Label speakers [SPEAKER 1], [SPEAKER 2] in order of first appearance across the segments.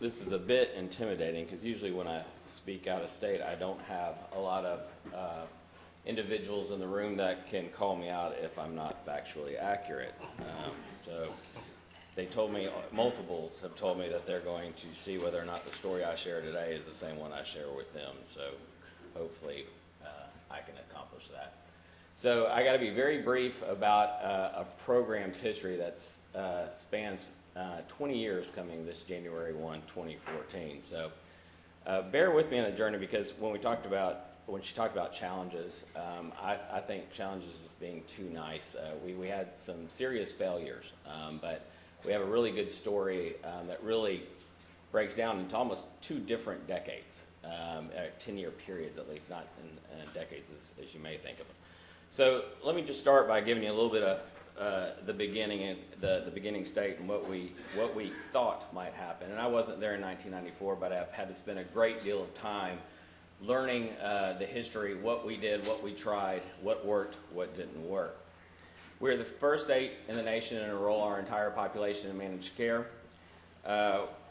[SPEAKER 1] this is a bit intimidating because usually when I speak out of state, I don't have a lot of individuals in the room that can call me out if I'm not factually accurate. So they told me, multiples have told me that they're going to see whether or not the story I share today is the same one I share with them. So hopefully I can accomplish that. So I got to be very brief about a program's history that spans 20 years coming this January 1, 2014. So bear with me on the journey, because when she talked about challenges, I think challenges is being too nice. We had some serious failures, but we have a really good story that really breaks down into almost 2 different decades, 10-year periods at least, not in decades as you may think of them. So let me just start by giving you a little bit of the beginning and the beginning state and what we thought might happen. And I wasn't there in 1994, but I've had to spend a great deal of time learning the history, what we did, what we tried, what worked, what didn't work. We're the first state in the nation to enroll our entire population in managed care.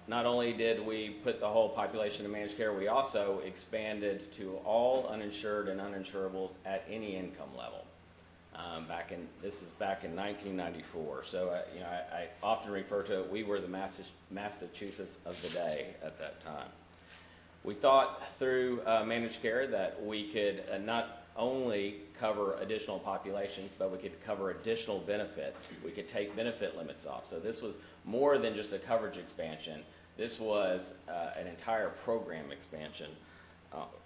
[SPEAKER 1] Not only did we put the whole population in managed care, we also expanded to all uninsured and uninsurables at any income level. This is back in 1994. So I often refer to it, we were the Massachusetts of the day at that time. We thought through managed care that we could not only cover additional populations, but we could cover additional benefits. We could take benefit limits off. So this was more than just a coverage expansion. This was an entire program expansion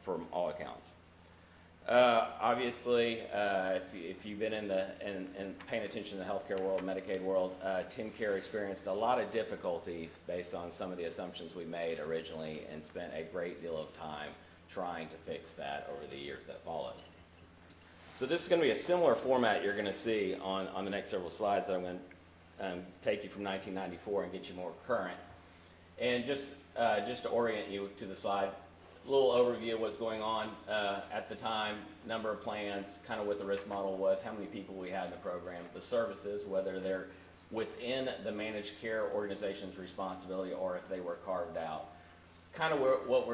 [SPEAKER 1] from all accounts. Obviously, if you've been in paying attention to the healthcare world, Medicaid world, TennCare experienced a lot of difficulties based on some of the assumptions we made originally, and spent a great deal of time trying to fix that over the years that followed. So this is going to be a similar format you're going to see on the next several slides that I'm going to take you from 1994 and get you more current. And just to orient you to the slide, a little overview of what's going on at the time, number of plans, kind of what the risk model was, how many people we had in the program, the services, whether they're within the managed care organization's responsibility or if they were carved out, kind of what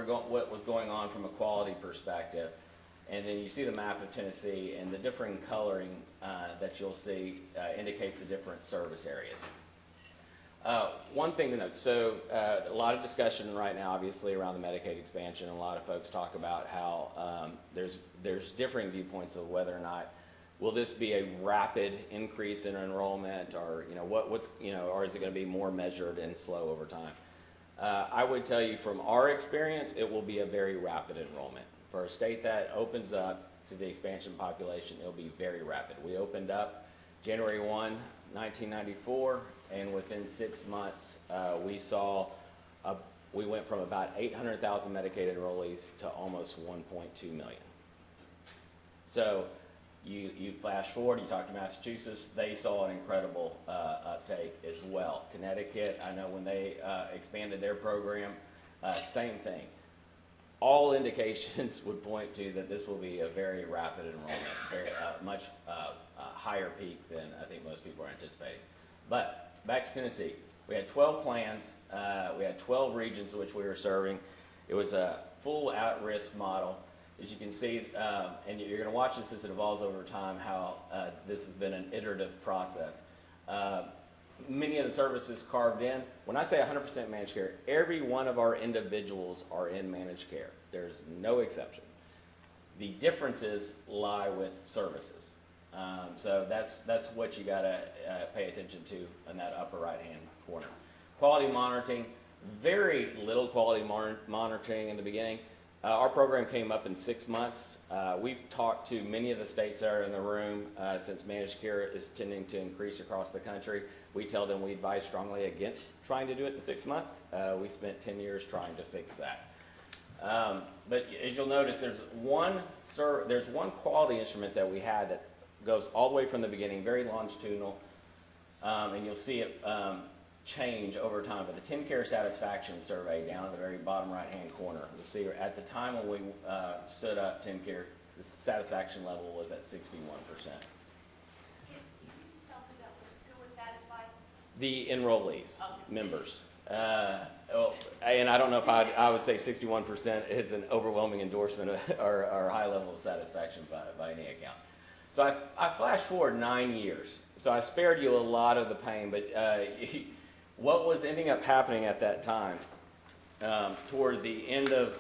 [SPEAKER 1] was going on from a quality perspective. And then you see the map of Tennessee, and the differing coloring that you'll see indicates the different service areas. One thing to note, so a lot of discussion right now obviously around the Medicaid expansion, and a lot of folks talk about how there's differing viewpoints of whether or not will this be a rapid increase in enrollment, or or is it going to be more measured and slow over time. I would tell you from our experience, it will be a very rapid enrollment. For a state that opens up to the expansion population, it'll be very rapid. We opened up January 1, 1994, and within 6 months, we went from about 800,000 Medicaid enrollees to almost 1.2 million. So you flash forward, you talk to Massachusetts, they saw an incredible uptake as well. Connecticut, I know when they expanded their program, same thing. All indications would point to that this will be a very rapid enrollment, much higher peak than I think most people are anticipating. But back to Tennessee, we had 12 plans, we had 12 regions which we were serving. It was a full at-risk model. As you can see, and you're going to watch this as it evolves over time, how this has been an iterative process. Many of the services carved in. When I say 100% managed care, every one of our individuals are in managed care. There's no exception. The differences lie with services. So that's what you got to pay attention to in that upper right-hand corner. Quality monitoring, very little quality monitoring in the beginning. Our program came up in 6 months. We've talked to many of the states that are in the room since managed care is tending to increase across the country. We tell them we advise strongly against trying to do it in 6 months. We spent 10 years trying to fix that. But as you'll notice, there's one quality instrument that we had that goes all the way from the beginning, very longitudinal, and you'll see it change over time. But the TennCare Satisfaction Survey down at the very bottom right-hand corner, you'll see at the time when we stood up TennCare, the satisfaction level was at 61%.
[SPEAKER 2] Can you just tell me who was satisfied?
[SPEAKER 1] The enrollees, members. Well, and I don't know if I would say 61% is an overwhelming endorsement or high level of satisfaction by any account. So I flash forward 9 years. So I spared you a lot of the pain, but what was ending up happening at that time, toward the end of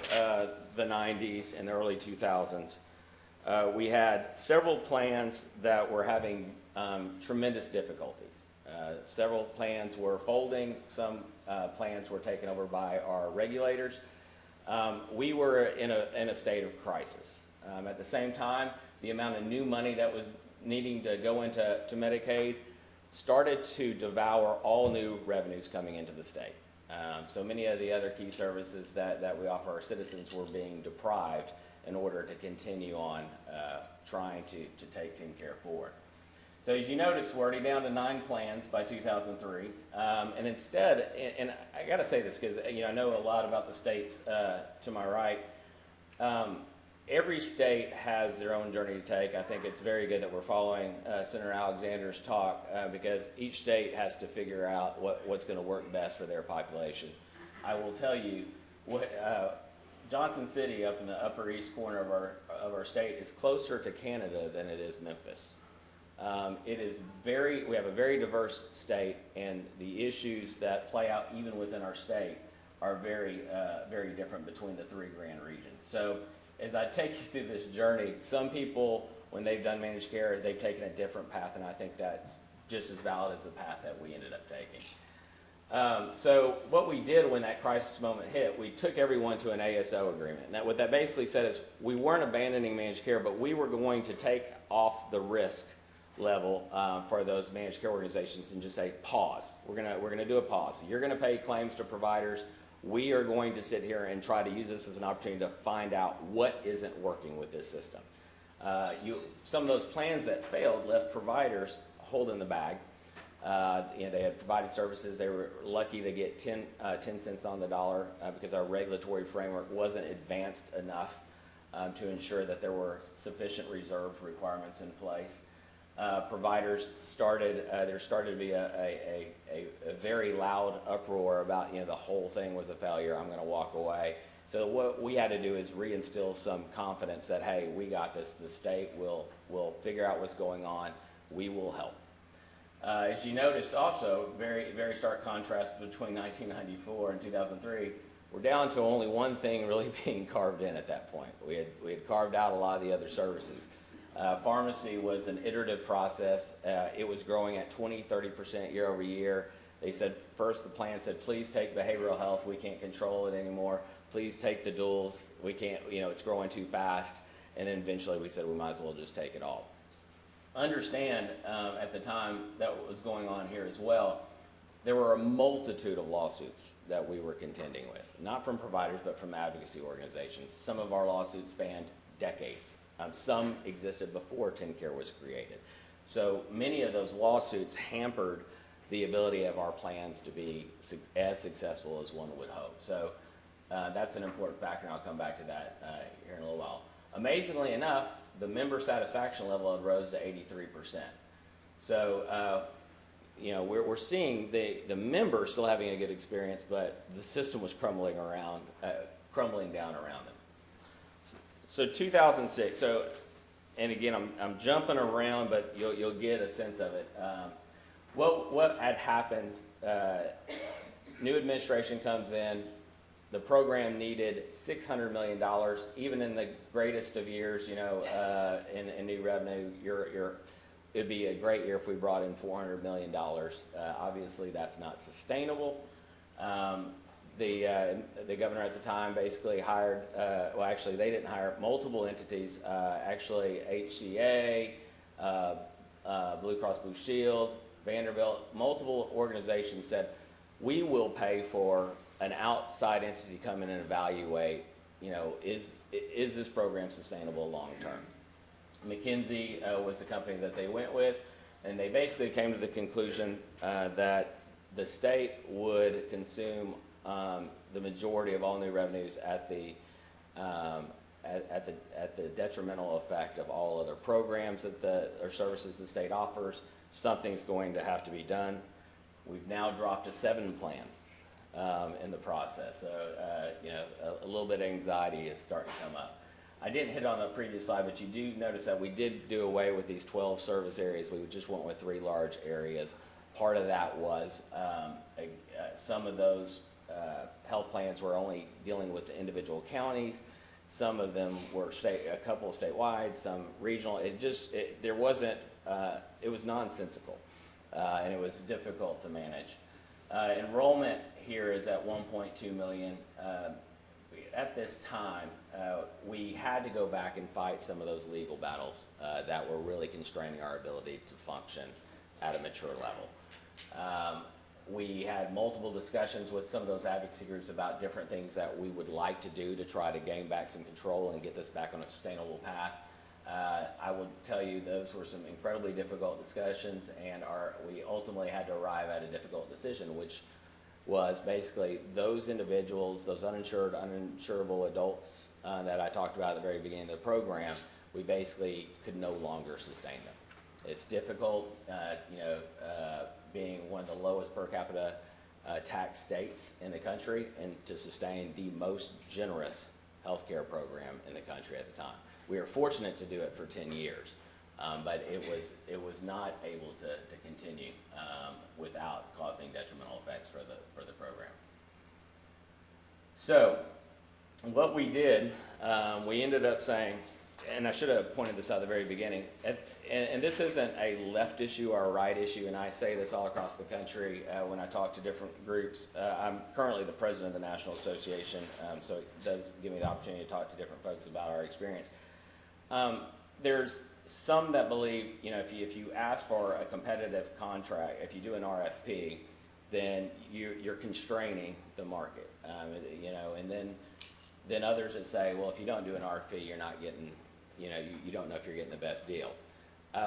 [SPEAKER 1] the 90s and the early 2000s, we had several plans that were having tremendous difficulties. Several plans were folding, some plans were taken over by our regulators. We were in a state of crisis. At the same time, the amount of new money that was needing to go into Medicaid started to devour all new revenues coming into the state. So many of the other key services that we offer our citizens were being deprived in order to continue on trying to take TennCare forward. So as you notice, we're already down to 9 plans by 2003, and instead, and I got to say this because I know a lot about the states to my right. Every state has their own journey to take. I think it's very good that we're following Senator Alexander's talk because each state has to figure out what's going to work best for their population. I will tell you, Johnson City up in the upper east corner of our state is closer to Canada than it is Memphis. We have a very diverse state, and the issues that play out even within our state are very different between the 3 grand regions. So as I take you through this journey, some people, when they've done managed care, they've taken a different path, and I think that's just as valid as the path that we ended up taking. So what we did when that crisis moment hit, we took everyone to an ASO agreement. And what that basically said is we weren't abandoning managed care, but we were going to take off the risk level for those managed care organizations and just say pause. We're gonna do a pause. You're gonna pay claims to providers. We are going to sit here and try to use this as an opportunity to find out what isn't working with this system. Some of those plans that failed left providers holding the bag. They had provided services. They were lucky to get 10 cents on the dollar because our regulatory framework wasn't advanced enough to ensure that there were sufficient reserve requirements in place. Providers there started to be a very loud uproar about, the whole thing was a failure, I'm going to walk away. So what we had to do is reinstill some confidence that, hey, we got this, the state will figure out what's going on, we will help. As you notice also, very stark contrast between 1994 and 2003, we're down to only one thing really being carved in at that point. We had carved out a lot of the other services. Pharmacy was an iterative process. It was growing at 20–30% year over year. They said, first the plan said, please take behavioral health, we can't control it anymore. Please take the duals, we can't, it's growing too fast. And then eventually we said we might as well just take it all. Understand at the time that what was going on here as well, there were a multitude of lawsuits that we were contending with, not from providers, but from advocacy organizations. Some of our lawsuits spanned decades. Some existed before TennCare was created. So many of those lawsuits hampered the ability of our plans to be as successful as one would hope. So that's an important factor, and I'll come back to that here in a little while. Amazingly enough, the member satisfaction level had rose to 83%. So we're seeing the members still having a good experience, but the system was crumbling down around them. So 2006. And again, I'm jumping around, but you'll get a sense of it. What had happened? New administration comes in. The program needed $600 million. Even in the greatest of years, in new revenue, it'd be a great year if we brought in $400 million. Obviously, that's not sustainable. The governor at the time basically hired, well, actually, they didn't hire multiple entities. Actually, HCA, Blue Cross Blue Shield, Vanderbilt, multiple organizations said, we will pay for an outside entity to come in and evaluate, is this program sustainable long term? McKinsey was the company that they went with, and they basically came to the conclusion that the state would consume the majority of all new revenues at the detrimental effect of all other programs or services the state offers. Something's going to have to be done. We've now dropped to 7 plans. in the process. So, you know, a little bit of anxiety is starting to come up. I didn't hit on the previous slide, but you do notice that we did do away with these 12 service areas. We just went with 3 large areas. Part of that was some of those health plans were only dealing with the individual counties. Some of them were a couple statewide, some regional. There wasn't, it was nonsensical, and it was difficult to manage. Enrollment here is at 1.2 million. At this time, we had to go back and fight some of those legal battles that were really constraining our ability to function at a mature level. We had multiple discussions with some of those advocacy groups about different things that we would like to do to try to gain back some control and get this back on a sustainable path. I will tell you those were some incredibly difficult discussions, and we ultimately had to arrive at a difficult decision, which was basically those individuals, those uninsured, uninsurable adults that I talked about at the very beginning of the program, we basically could no longer sustain them. It's difficult, you know, being one of the lowest per capita tax states in the country, and to sustain the most generous healthcare program in the country at the time. We were fortunate to do it for 10 years, but it was not able to continue without causing detrimental effects for the program. So what we did, we ended up saying, and I should have pointed this out at the very beginning, and this isn't a left issue or a right issue, and I say this all across the country when I talk to different groups. I'm currently the president of the National Association, so it does give me the opportunity to talk to different folks about our experience. There's some that believe, you know, if you ask for a competitive contract, if you do an RFP, then you're constraining the market, you know, and then others that say, well, if you don't do an RFP, you're not getting, you know, you don't know if you're getting the best deal.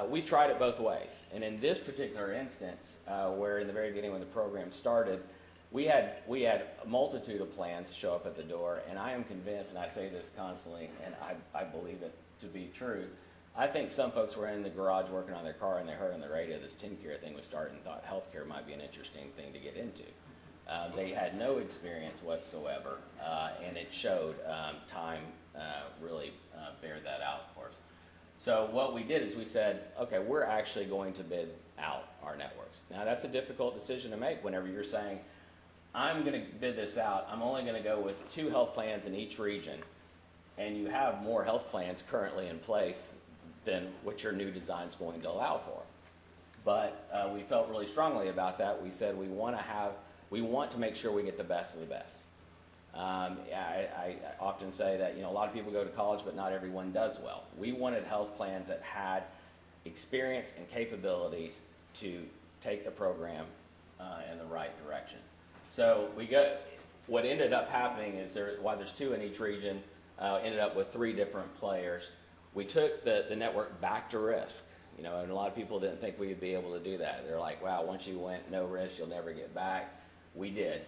[SPEAKER 1] We tried it both ways, and in this particular instance, where in the very beginning when the program started, we had a multitude of plans show up at the door, and I am convinced, and I say this constantly, and I believe it to be true. I think some folks were in the garage working on their car, and they heard on the radio this TennCare thing was starting and thought healthcare might be an interesting thing to get into. They had no experience whatsoever, and it showed. Time really bared that out for us. So what we did is we said, okay, we're actually going to bid out our networks. Now that's a difficult decision to make whenever you're saying, I'm going to bid this out, I'm only going to go with 2 health plans in each region, and you have more health plans currently in place than what your new design is going to allow for. But we felt really strongly about that. We said we want to make sure we get the best of the best. I often say that, you know, a lot of people go to college, but not everyone does well. We wanted health plans that had experience and capabilities to take the program in the right direction. So what ended up happening is while there's 2 in each region, ended up with 3 different players. We took the network back to risk, you know, and a lot of people didn't think we would be able to do that. They're like, wow, once you went no risk, you'll never get back. We did.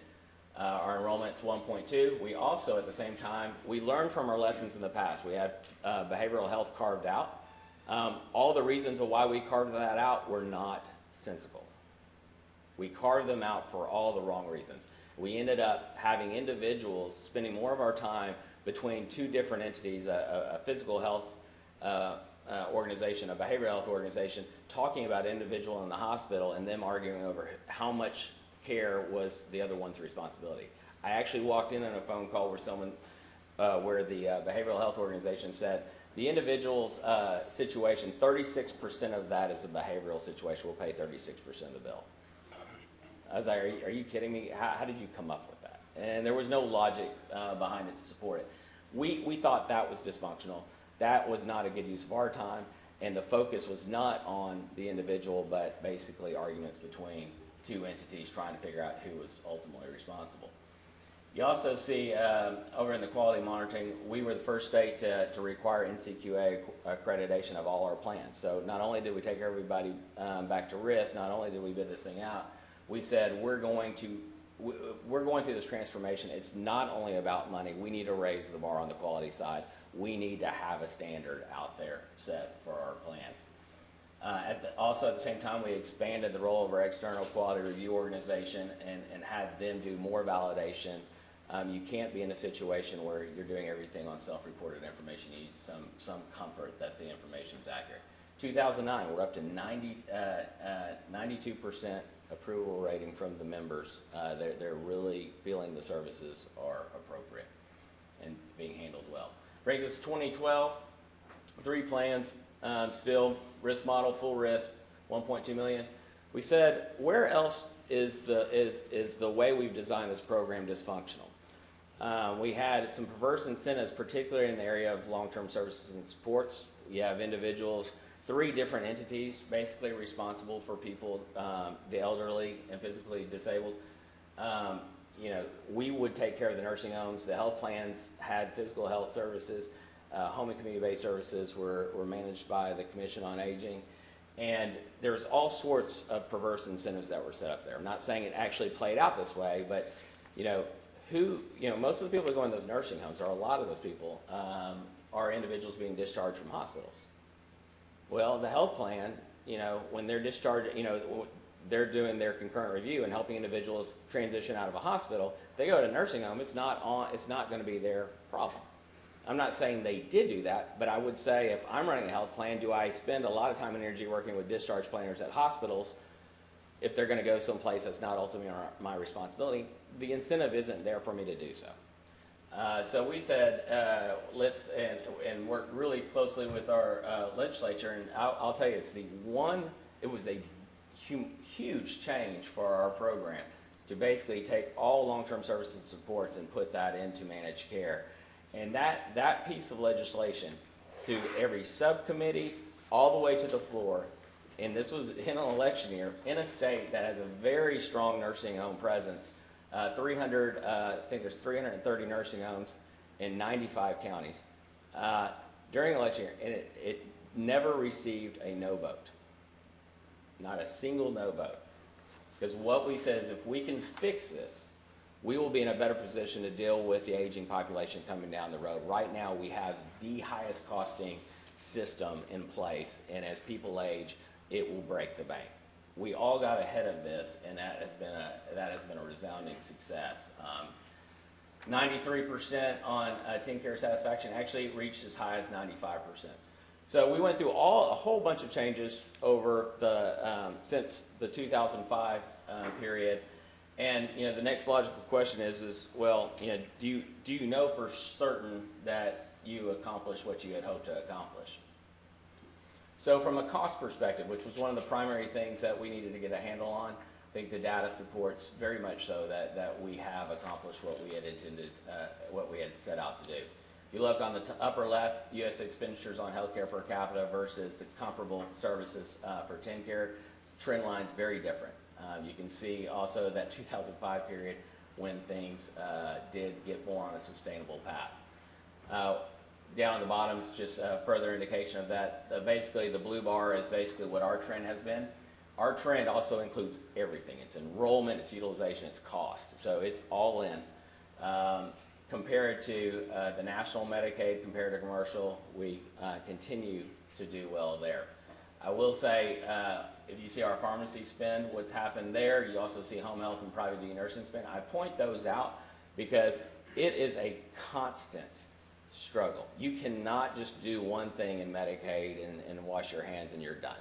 [SPEAKER 1] Our enrollment's 1.2. We also, at the same time, we learned from our lessons in the past. We had behavioral health carved out. All the reasons of why we carved that out were not sensible. We carved them out for all the wrong reasons. We ended up having individuals spending more of our time between 2 different entities, a physical health organization, a behavioral health organization, talking about individual in the hospital and them arguing over how much care was the other one's responsibility. I actually walked in on a phone call where the behavioral health organization said, the individual's situation, 36% of that is a behavioral situation. We'll pay 36% of the bill. I was like, are you kidding me? How did you come up with that? And there was no logic behind it to support it. We thought that was dysfunctional. That was not a good use of our time, and the focus was not on the individual, but basically arguments between 2 entities trying to figure out who was ultimately responsible. You also see over in the quality monitoring, we were the first state to require NCQA accreditation of all our plans. So not only did we take everybody back to risk, not only did we bid this thing out, we said we're going through this transformation. It's not only about money. We need to raise the bar on the quality side. We need to have a standard out there set for our plans. Also, at the same time, we expanded the role of our external quality review organization and had them do more validation. You can't be in a situation where you're doing everything on self-reported information. You need some comfort that the information is accurate. 2009, we're up to 92% approval rating from the members. They're really feeling the services are appropriate and being handled well. Brings us to 2012, 3 plans, still risk model, full risk, 1.2 million. We said, where else is the way we've designed this program dysfunctional? We had some perverse incentives, particularly in the area of long-term services and supports. You have individuals, 3 different entities basically responsible for people, the elderly and physically disabled. You know, we would take care of the nursing homes. The health plans had physical health services. Home and community-based services were managed by the Commission on Aging. And there was all sorts of perverse incentives that were set up there. I'm not saying it actually played out this way, but you know, most of the people that go in those nursing homes, or a lot of those people, are individuals being discharged from hospitals. Well, the health plan, you know, when they're discharged, you know, they're doing their concurrent review and helping individuals transition out of a hospital. If they go to a nursing home, it's not going to be their problem. I'm not saying they did do that, but I would say if I'm running a health plan, do I spend a lot of time and energy working with discharge planners at hospitals if they're going to go someplace that's not ultimately my responsibility? The incentive isn't there for me to do so. So we said, let's and work really closely with our legislature, and I'll tell you, it was a huge change for our program to basically take all long-term services and supports and put that into managed care. And that piece of legislation, through every subcommittee, all the way to the floor, and this was in an election year, in a state that has a very strong nursing home presence, I think there's 330 nursing homes in 95 counties. During the election year, and it never received a no vote. Not a single no vote. Because what we said is if we can fix this, we will be in a better position to deal with the aging population coming down the road. Right now, we have the highest costing system in place, and as people age, it will break the bank. We all got ahead of this, and that has been a resounding success. 93% on TennCare satisfaction, actually reached as high as 95%. So we went through a whole bunch of changes over the since the 2005 period. And you know, the next logical question is well, you know, do you know for certain that you accomplished what you had hoped to accomplish? So from a cost perspective, which was one of the primary things that we needed to get a handle on, I think the data supports very much so that we have accomplished what we had intended, what we had set out to do. If you look on the upper left, U.S. expenditures on healthcare per capita versus the comparable services for TennCare, trend line's very different. You can see also that 2005 period when things did get more on a sustainable path. Down at the bottom is just a further indication of that. Basically, the blue bar is basically what our trend has been. Our trend also includes everything. It's enrollment, it's utilization, it's cost. So it's all in. Compared to the national Medicaid, compared to commercial, we continue to do well there. I will say, if you see our pharmacy spend, what's happened there, you also see home health and private duty nursing spend. I point those out because it is a constant struggle. You cannot just do one thing in Medicaid and wash your hands and you're done.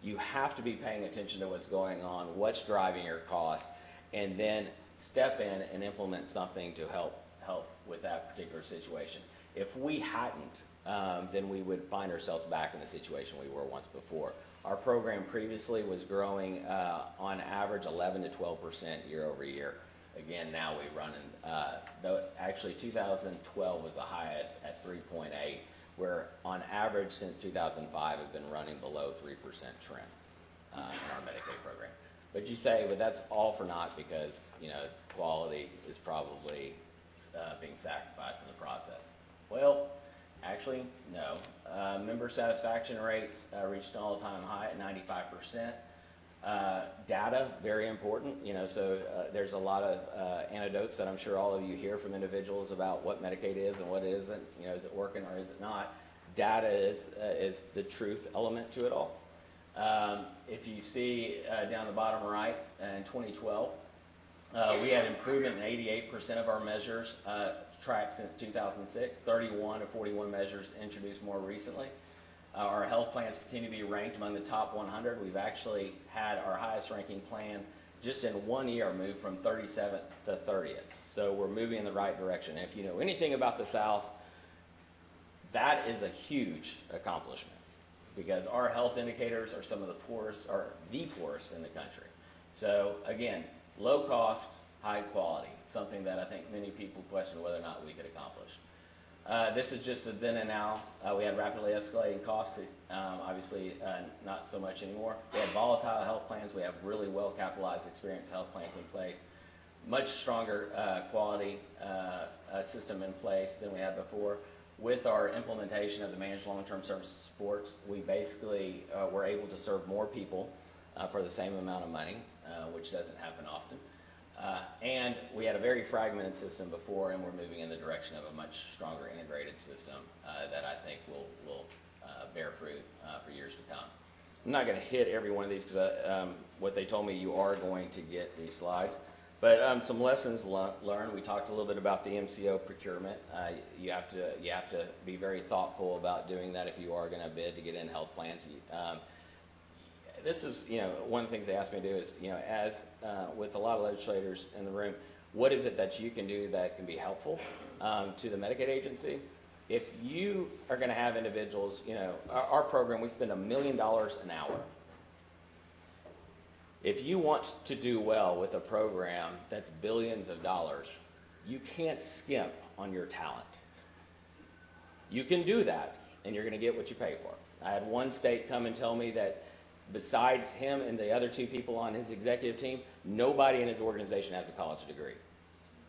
[SPEAKER 1] You have to be paying attention to what's going on, what's driving your cost, and then step in and implement something to help with that particular situation. If we hadn't, then we would find ourselves back in the situation we were once before. Our program previously was growing on average 11 to 12% year over year. Again, now we run actually 2012 was the highest at 3.8, where on average since 2005 have been running below 3% trend in our Medicaid program. But you say, but that's all for naught because, you know, quality is probably being sacrificed in the process. Well, actually, no. Member satisfaction rates reached an all-time high at 95%. Data, very important, you know, so there's a lot of anecdotes that I'm sure all of you hear from individuals about what Medicaid is and what it isn't, you know, is it working or is it not? Data is the truth element to it all. If you see down the bottom right, in 2012, we had improvement in 88% of our measures tracked since 2006, 31 of 41 measures introduced more recently. Our health plans continue to be ranked among the top 100. We've actually had our highest ranking plan just in 1 year move from 37th to 30th. So we're moving in the right direction. And if you know anything about the South, that is a huge accomplishment because our health indicators are some of the poorest, or the poorest in the country. So again, low cost, high quality, something that I think many people question whether or not we could accomplish. This is just the then and now. We had rapidly escalating costs, obviously not so much anymore. We have volatile health plans. We have really well capitalized, experienced health plans in place. Much stronger quality system in place than we had before. With our implementation of the Managed Long-Term Service Supports, we basically were able to serve more people for the same amount of money, which doesn't happen often. And we had a very fragmented system before, and we're moving in the direction of a much stronger integrated system that I think will bear fruit for years to come. I'm not going to hit every one of these because what they told me, you are going to get these slides. But some lessons learned. We talked a little bit about the MCO procurement. You have to be very thoughtful about doing that if you are going to bid to get in health plans. This is, one of the things they asked me to do is, as with a lot of legislators in the room, what is it that you can do that can be helpful to the Medicaid agency? If you are going to have individuals, our program, we spend $1 million an hour. If you want to do well with a program that's billions of dollars, you can't skimp on your talent. You can do that, and you're going to get what you pay for. I had one state come and tell me that besides him and the other 2 people on his executive team, nobody in his organization has a college degree.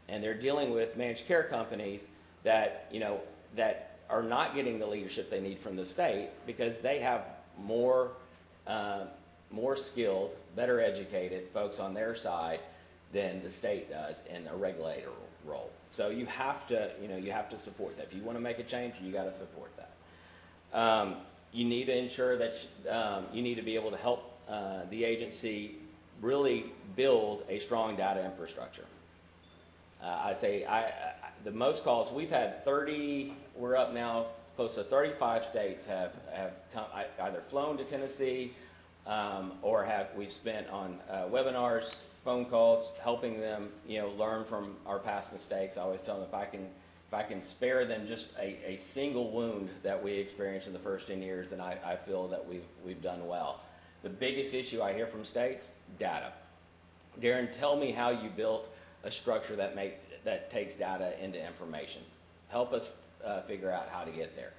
[SPEAKER 1] And they're dealing with managed care companies that, that are not getting the leadership they need from the state because they have more skilled, better educated folks on their side than the state does in a regulator role. So you have to support that. If you want to make a change, you got to support that. You need to ensure that you need to be able to help the agency really build a strong data infrastructure. The most calls we've had, we're up now close to 35 states have come, either flown to Tennessee or we've spent on webinars, phone calls, helping them learn from our past mistakes. I always tell them if I can spare them just a single wound that we experienced in the first 10 years, then I feel that we've done well. The biggest issue I hear from states, data. Darin, tell me how you built a structure that takes data into information. Help us figure out how to get there.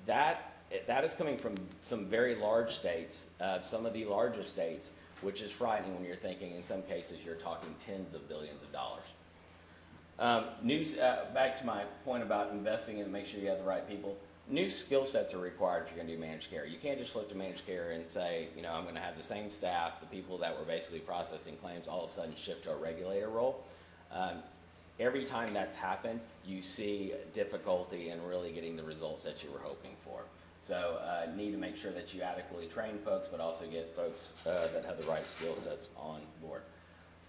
[SPEAKER 1] That is coming from some very large states, some of the largest states, which is frightening when you're thinking in some cases you're talking tens of billions of dollars. Back to my point about investing and make sure you have the right people. New skill sets are required if you're going to do managed care. You can't just look to managed care and say, I'm going to have the same staff, the people that were basically processing claims, all of a sudden shift to a regulator role. Every time that's happened, you see difficulty in really getting the results that you were hoping for. So need to make sure that you adequately train folks, but also get folks that have the right skill sets on board.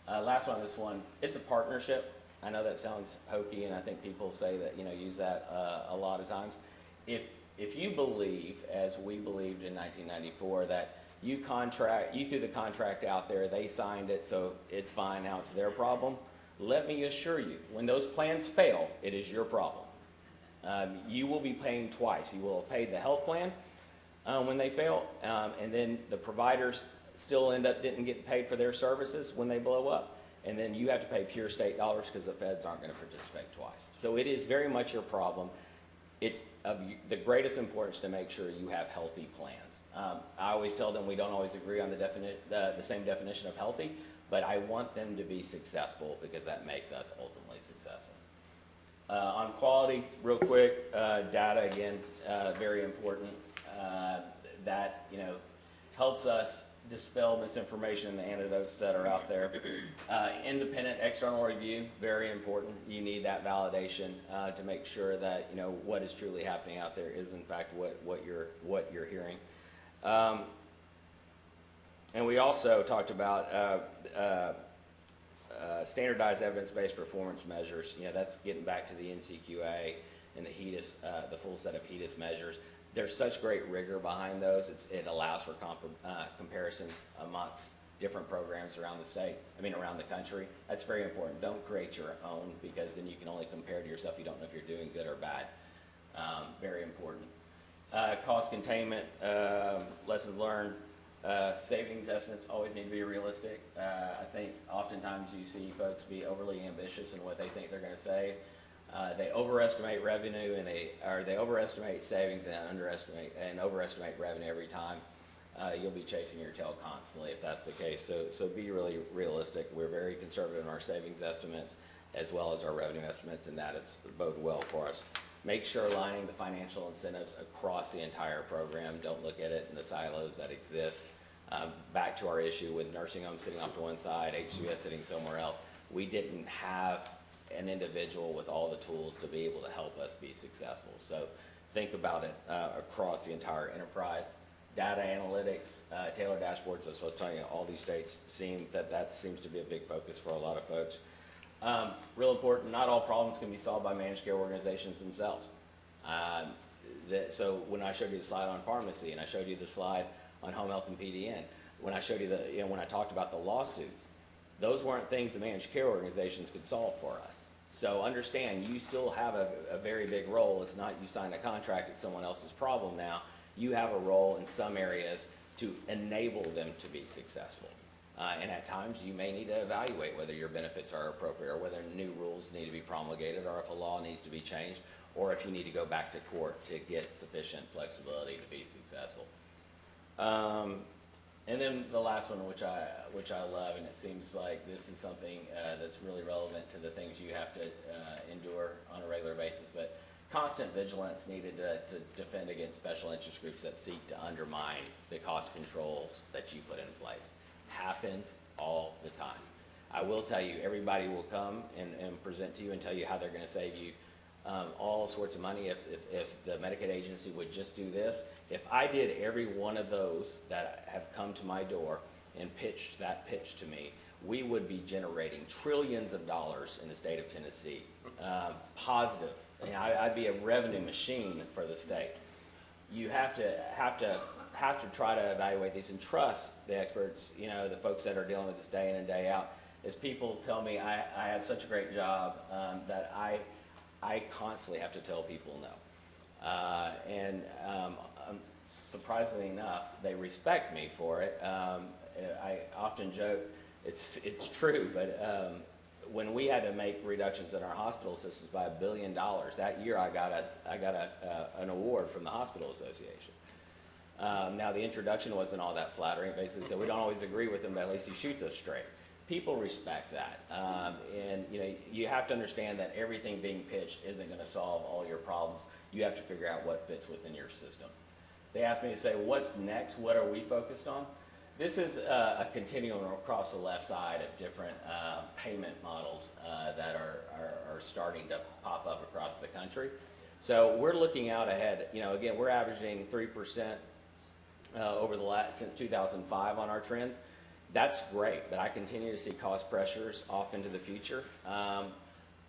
[SPEAKER 1] Last one, this one, it's a partnership. I know that sounds hokey, and I think people say that, use that a lot of times. If you believe, as we believed in 1994, that you threw the contract out there, they signed it, so it's fine, now it's their problem, let me assure you, when those plans fail, it is your problem. You will be paying twice. You will have paid the health plan when they fail, and then the providers still didn't get paid for their services when they blow up. And then you have to pay pure state dollars because the feds aren't going to participate twice. So it is very much your problem. It's of the greatest importance to make sure you have healthy plans. I always tell them we don't always agree on the same definition of healthy, but I want them to be successful because that makes us ultimately successful. On quality, real quick, data again, very important. That helps us dispel misinformation and the antidotes that are out there. Independent external review, very important. You need that validation to make sure that what is truly happening out there is in fact what you're hearing. And we also talked about standardized evidence-based performance measures. You know, that's getting back to the NCQA and the HEDIS, the full set of HEDIS measures. There's such great rigor behind those. It allows for comparisons amongst different programs around around the country. That's very important. Don't create your own, because then you can only compare to yourself. You don't know if you're doing good or bad. Very important. Cost containment, lessons learned. Savings estimates always need to be realistic. I think oftentimes you see folks be overly ambitious in what they think they're going to save. They overestimate revenue or they overestimate savings and overestimate revenue every time. You'll be chasing your tail constantly if that's the case. So be really realistic. We're very conservative in our savings estimates as well as our revenue estimates, and that has bode well for us. Make sure aligning the financial incentives across the entire program. Don't look at it in the silos that exist. Back to our issue with nursing homes sitting off to one side, HCS sitting somewhere else. We didn't have an individual with all the tools to be able to help us be successful. So think about it across the entire enterprise. Data analytics, tailored dashboards, that's what I was telling you, all these states that seems to be a big focus for a lot of folks. Real important, not all problems can be solved by managed care organizations themselves. So when I showed you the slide on pharmacy, and I showed you the slide on home health and PDN, when I showed you when I talked about the lawsuits, those weren't things the managed care organizations could solve for us. So understand, you still have a very big role. It's not you sign a contract, it's someone else's problem now. You have a role in some areas to enable them to be successful. And at times you may need to evaluate whether your benefits are appropriate, or whether new rules need to be promulgated, or if a law needs to be changed, or if you need to go back to court to get sufficient flexibility to be successful. And then the last one, which I love, and it seems like this is something that's really relevant to the things you have to endure on a regular basis, but constant vigilance needed to defend against special interest groups that seek to undermine the cost controls that you put in place. Happens all the time. I will tell you, everybody will come and present to you and tell you how they're going to save you all sorts of money if the Medicaid agency would just do this. If I did every one of those that have come to my door and pitched that pitch to me, we would be generating trillions of dollars in the state of Tennessee. Positive. I'd be a revenue machine for the state. You have to try to evaluate these and trust the experts, the folks that are dealing with this day in and day out. As people tell me I have such a great job that I constantly have to tell people no. Surprisingly enough, they respect me for it. I often joke, it's true, but when we had to make reductions in our hospital systems by $1 billion, that year I got an award from the Hospital Association. Now the introduction wasn't all that flattering. It basically said we don't always agree with him, but at least he shoots us straight. People respect that, and you have to understand that everything being pitched isn't going to solve all your problems. You have to figure out what fits within your system. They asked me to say, what's next? What are we focused on? This is a continuum across the left side of different payment models that are starting to pop up across the country. So we're looking out ahead. Again, we're averaging 3% since 2005 on our trends. That's great, but I continue to see cost pressures off into the future.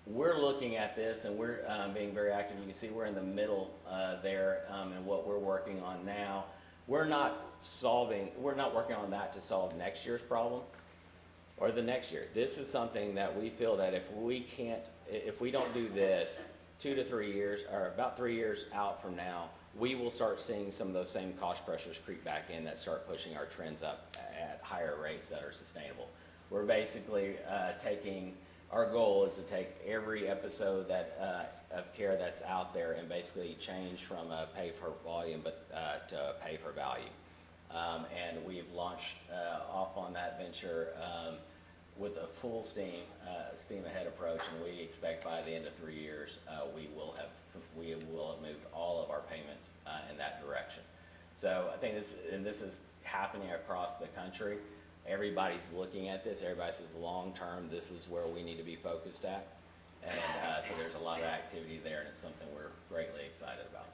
[SPEAKER 1] We're looking at this, and we're being very active. You can see we're in the middle there, and what we're working on now. We're not working on that to solve next year's problem or the next year. This is something that we feel that if we don't do this 2 to 3 years, or about 3 years out from now, we will start seeing some of those same cost pressures creep back in that start pushing our trends up at higher rates that are sustainable. We're basically our goal is to take every episode of care that's out there and basically change from a pay for volume to pay for value. And we've launched off on that venture with a full steam ahead approach, and we expect by the end of 3 years we will have moved all of our payments in that direction. So I think this is happening across the country. Everybody's looking at this. Everybody says long term, this is where we need to be focused at. And so there's a lot of activity there, and it's something we're greatly excited about.